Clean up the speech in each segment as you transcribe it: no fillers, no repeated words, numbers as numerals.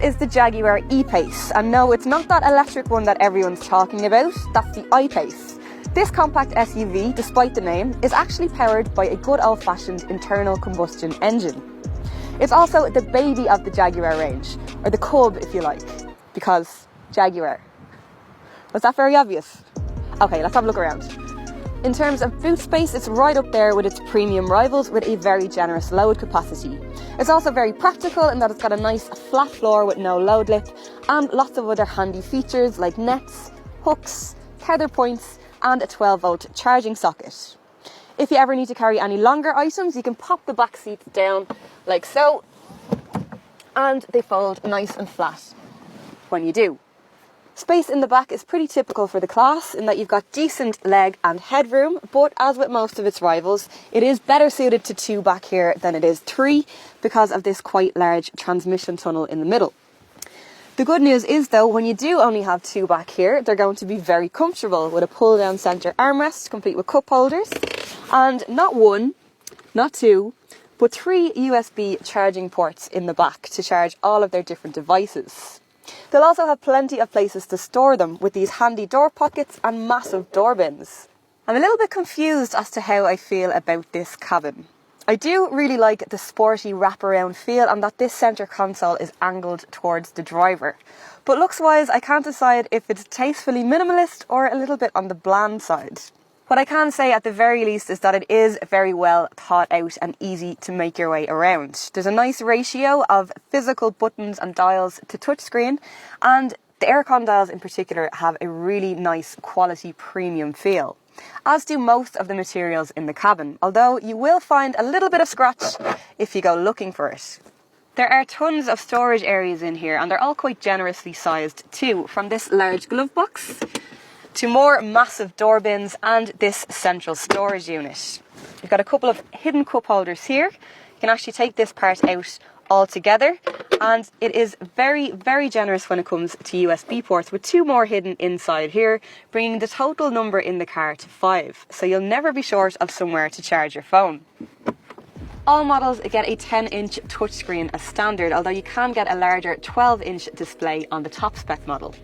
is the Jaguar E-Pace, and no, it's not that electric one that everyone's talking about, that's the I-Pace. This compact SUV, despite the name, is actually powered by a good old-fashioned internal combustion engine. It's also the baby of the Jaguar range, or the cub if you like, because Jaguar. Was that very obvious? Okay, let's have a look around. In terms of boot space, it's right up there with its premium rivals with a very generous load capacity. It's also very practical in that it's got a nice flat floor with no load lip and lots of other handy features like nets, hooks, tether points and a 12-volt charging socket. If you ever need to carry any longer items, you can pop the back seats down like so, and they fold nice and flat when you do. Space in the back is pretty typical for the class in that you've got decent leg and headroom, but as with most of its rivals, it is better suited to 2 back here than it is 3 because of this quite large transmission tunnel in the middle. The good news is though, when you do only have 2 back here, they're going to be very comfortable with a pull down centre armrest complete with cup holders and not 1, not 2, but 3 USB charging ports in the back to charge all of their different devices. They'll also have plenty of places to store them with these handy door pockets and massive door bins. I'm a little bit confused as to how I feel about this cabin. I do really like the sporty wraparound feel and that this centre console is angled towards the driver. But looks wise, I can't decide if it's tastefully minimalist or a little bit on the bland side. What I can say at the very least is that it is very well thought out and easy to make your way around. There's a nice ratio of physical buttons and dials to touchscreen, and the aircon dials in particular have a really nice quality premium feel, as do most of the materials in the cabin, although you will find a little bit of scratch if you go looking for it. There are tons of storage areas in here and they're all quite generously sized too, from this large glove box to more massive door bins and this central storage unit. You've got a couple of hidden cup holders here. You can actually take this part out altogether, and it is very, very generous when it comes to USB ports, with 2 more hidden inside here, bringing the total number in the car to 5. So you'll never be short of somewhere to charge your phone. All models get a 10-inch touchscreen as standard, although you can get a larger 12-inch display on the top spec model.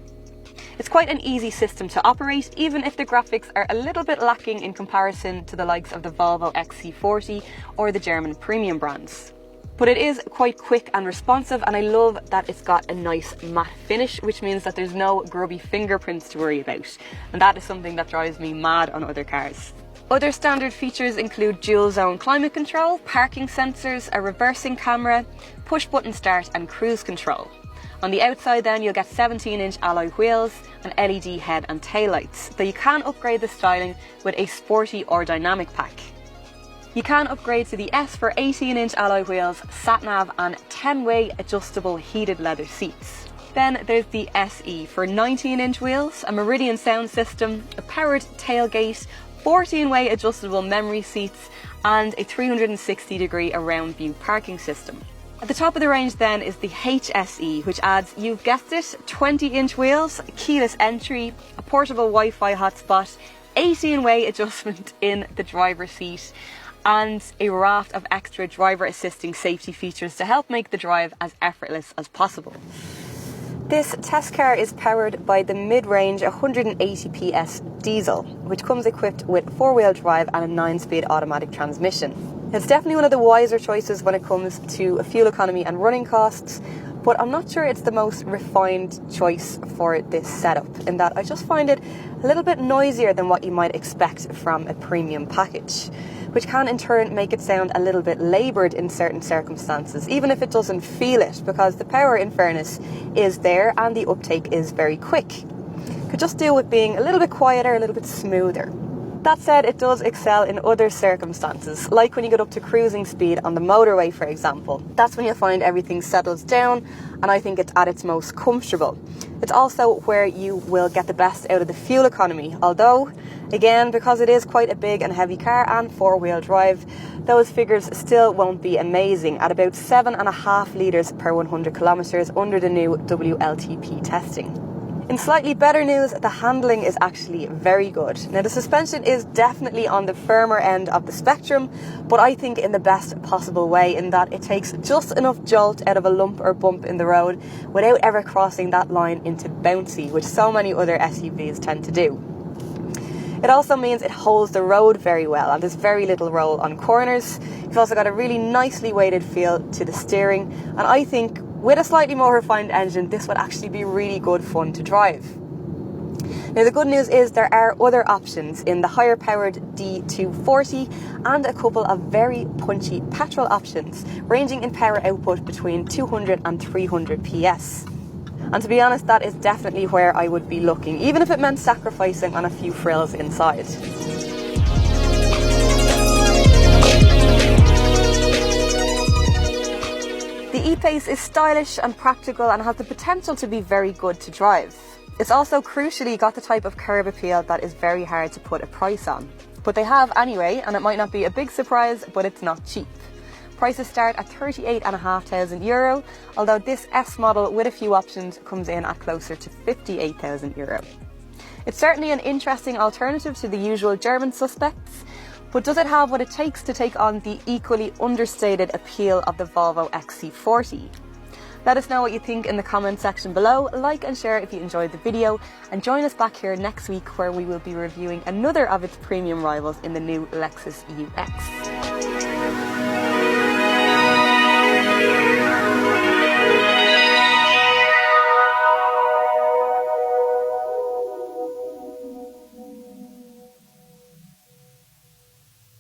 It's quite an easy system to operate, even if the graphics are a little bit lacking in comparison to the likes of the Volvo XC40 or the German premium brands. But it is quite quick and responsive, and I love that it's got a nice matte finish, which means that there's no grubby fingerprints to worry about. And that is something that drives me mad on other cars. Other standard features include dual zone climate control, parking sensors, a reversing camera, push button start and cruise control. On the outside then you'll get 17-inch alloy wheels and LED head and taillights, though you can upgrade the styling with a sporty or dynamic pack. You can upgrade to the S for 18-inch alloy wheels, sat-nav and 10-way adjustable heated leather seats. Then there's the SE for 19-inch wheels, a Meridian sound system, a powered tailgate, 14-way adjustable memory seats and a 360-degree around view parking system. At the top of the range then is the HSE, which adds, you've guessed it, 20-inch wheels, keyless entry, a portable Wi-Fi hotspot, 18-way adjustment in the driver's seat, and a raft of extra driver assisting safety features to help make the drive as effortless as possible. This test car is powered by the mid-range 180 PS diesel, which comes equipped with 4-wheel drive and a 9-speed automatic transmission. It's definitely one of the wiser choices when it comes to fuel economy and running costs, but I'm not sure it's the most refined choice for this setup, in that I just find it a little bit noisier than what you might expect from a premium package, which can in turn make it sound a little bit laboured in certain circumstances, even if it doesn't feel it, because the power, in fairness, is there and the uptake is very quick. Could just do with being a little bit quieter, a little bit smoother. That said, it does excel in other circumstances, like when you get up to cruising speed on the motorway, for example. That's when you'll find everything settles down, and I think it's at its most comfortable. It's also where you will get the best out of the fuel economy, although, again, because it is quite a big and heavy car and 4-wheel drive, those figures still won't be amazing, at about 7.5 litres per 100 kilometres under the new WLTP testing. In In slightly better news, the handling is actually very good. Now, the suspension is definitely on the firmer end of the spectrum, but I think in the best possible way, in that it takes just enough jolt out of a lump or bump in the road without ever crossing that line into bouncy, which so many other SUVs tend to do. It also means it holds the road very well, and there's very little roll on corners. You've also got a really nicely weighted feel to the steering, and I think with a slightly more refined engine, this would actually be really good fun to drive. Now, the good news is there are other options in the higher powered D240 and a couple of very punchy petrol options, ranging in power output between 200 and 300 PS. And to be honest, that is definitely where I would be looking, even if it meant sacrificing on a few frills inside. The E-Pace is stylish and practical and has the potential to be very good to drive. It's also crucially got the type of curb appeal that is very hard to put a price on. But they have anyway, and it might not be a big surprise, but it's not cheap. Prices start at €38,500, although this S model with a few options comes in at closer to €58,000. It's certainly an interesting alternative to the usual German suspects, but does it have what it takes to take on the equally understated appeal of the Volvo XC40? Let us know what you think in the comment section below, like and share if you enjoyed the video, and join us back here next week where we will be reviewing another of its premium rivals in the new Lexus UX.